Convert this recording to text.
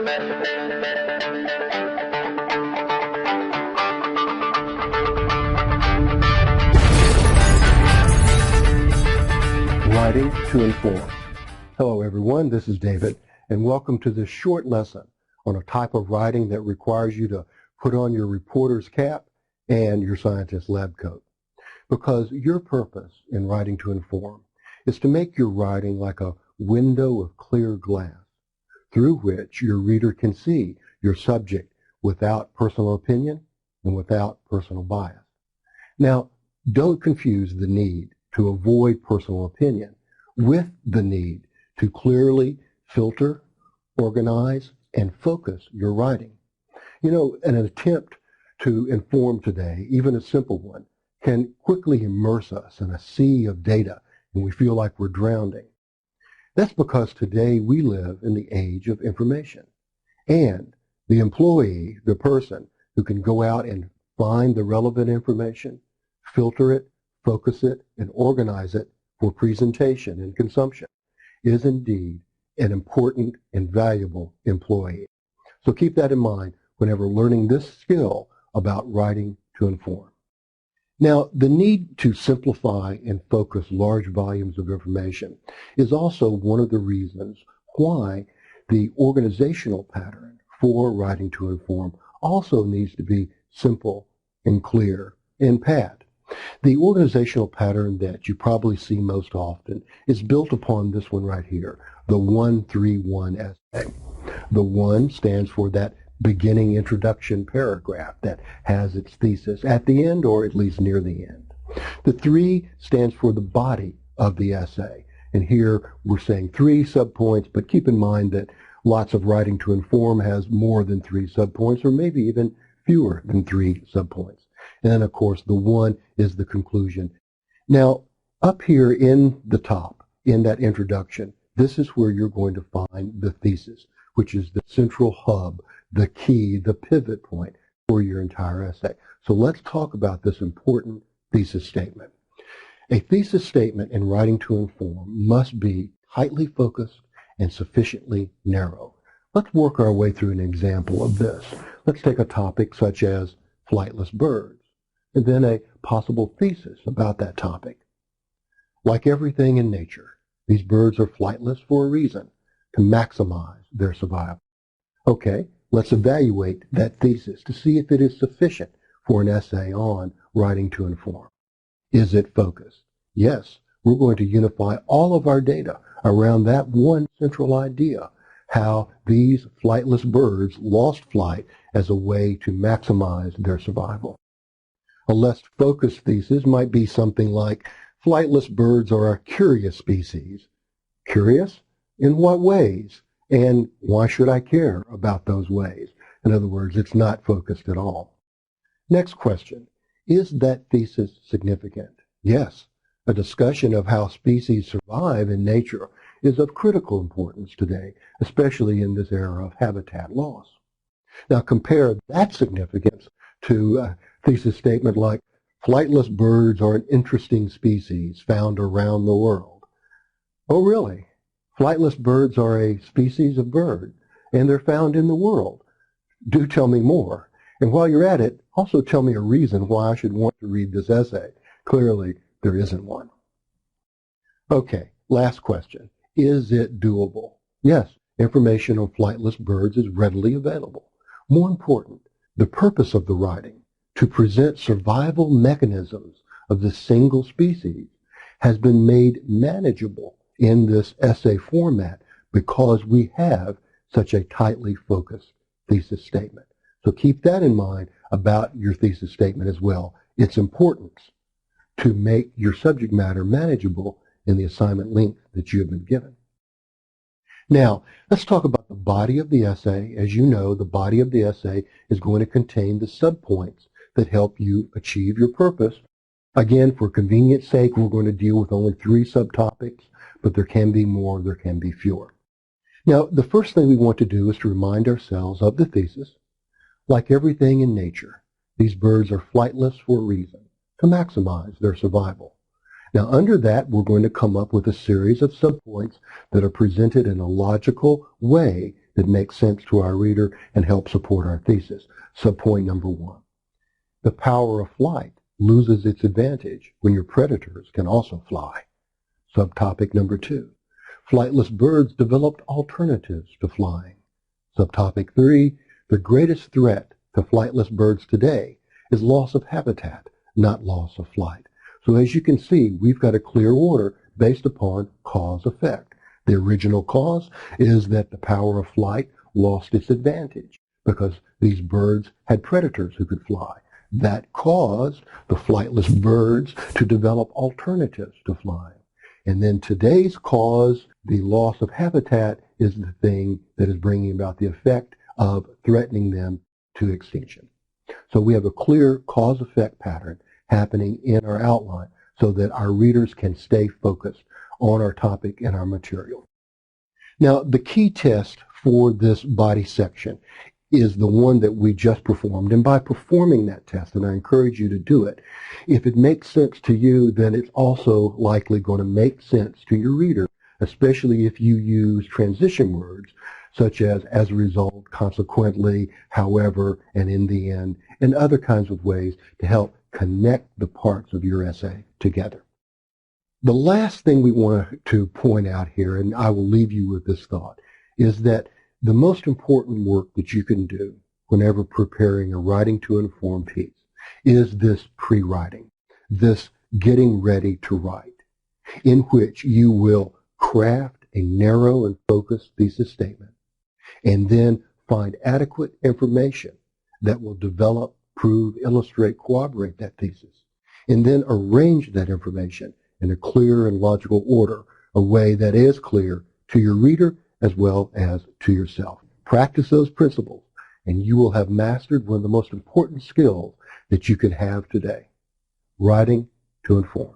Writing to inform. Hello everyone, this is David, and welcome to this short lesson on a type of writing that requires you to put on your reporter's cap and your scientist's lab coat. Because your purpose in writing to inform is to make your writing like a window of clear glass through which your reader can see your subject without personal opinion and without personal bias. Now, don't confuse the need to avoid personal opinion with the need to clearly filter, organize, and focus your writing. You know, an attempt to inform today, even a simple one, can quickly immerse us in a sea of data and we feel like we're drowning. That's because today we live in the age of information. And the employee, the person who can go out and find the relevant information, filter it, focus it, and organize it for presentation and consumption, is indeed an important and valuable employee. So keep that in mind whenever learning this skill about writing to inform. Now, the need to simplify and focus large volumes of information is also one of the reasons why the organizational pattern for writing to inform also needs to be simple and clear and pat. The organizational pattern that you probably see most often is built upon this one right here, the 1-3-1 essay. The 1 stands for that beginning introduction paragraph that has its thesis at the end or at least near the end. The 3 stands for the body of the essay. And here we're saying 3 subpoints, but keep in mind that lots of writing to inform has more than 3 subpoints or maybe even fewer than 3 subpoints. And then, of course, the 1 is the conclusion. Now, up here in the top, in that introduction, this is where you're going to find the thesis, which is the central hub, the key, the pivot point for your entire essay. So let's talk about this important thesis statement. A thesis statement in writing to inform must be tightly focused and sufficiently narrow. Let's work our way through an example of this. Let's take a topic such as flightless birds, and then a possible thesis about that topic. Like everything in nature, these birds are flightless for a reason, to maximize their survival. Okay, let's evaluate that thesis to see if it is sufficient for an essay on writing to inform. Is it focused? Yes, we're going to unify all of our data around that one central idea, how these flightless birds lost flight as a way to maximize their survival. A less focused thesis might be something like, flightless birds are a curious species. Curious? In what ways? And why should I care about those ways? In other words, it's not focused at all. Next question. Is that thesis significant? Yes. A discussion of how species survive in nature is of critical importance today, especially in this era of habitat loss. Now compare that significance to a thesis statement like, flightless birds are an interesting species found around the world. Oh really? Flightless birds are a species of bird, and they're found in the world. Do tell me more. And while you're at it, also tell me a reason why I should want to read this essay. Clearly, there isn't one. Okay, last question. Is it doable? Yes, information on flightless birds is readily available. More important, the purpose of the writing, to present survival mechanisms of this single species, has been made manageable in this essay format because we have such a tightly focused thesis statement. So keep that in mind about your thesis statement as well. Its importance to make your subject matter manageable in the assignment length that you have been given. Now, let's talk about the body of the essay. As you know, the body of the essay is going to contain the subpoints that help you achieve your purpose. Again, for convenience sake, we're going to deal with only 3 subtopics, but there can be more, there can be fewer. Now, the first thing we want to do is to remind ourselves of the thesis. Like everything in nature, these birds are flightless for a reason, to maximize their survival. Now, under that, we're going to come up with a series of subpoints that are presented in a logical way that makes sense to our reader and help support our thesis. Subpoint number 1. The power of flight loses its advantage when your predators can also fly. Subtopic number 2. Flightless birds developed alternatives to flying. Subtopic 3. The greatest threat to flightless birds today is loss of habitat, not loss of flight. So as you can see, we've got a clear order based upon cause-effect. The original cause is that the power of flight lost its advantage because these birds had predators who could fly. That caused the flightless birds to develop alternatives to flying. And then today's cause, the loss of habitat, is the thing that is bringing about the effect of threatening them to extinction. So we have a clear cause-effect pattern happening in our outline so that our readers can stay focused on our topic and our material. Now, the key test for this body section is the one that we just performed. And by performing that test, and I encourage you to do it, if it makes sense to you, then it's also likely going to make sense to your reader, especially if you use transition words such as a result, consequently, however, and in the end, and other kinds of ways to help connect the parts of your essay together. The last thing we want to point out here, and I will leave you with this thought, is that the most important work that you can do whenever preparing a writing to inform piece is this pre-writing, this getting ready to write, in which you will craft a narrow and focused thesis statement and then find adequate information that will develop, prove, illustrate, corroborate that thesis, and then arrange that information in a clear and logical order, a way that is clear to your reader as well as to yourself. Practice those principles, and you will have mastered one of the most important skills that you can have today, writing to inform.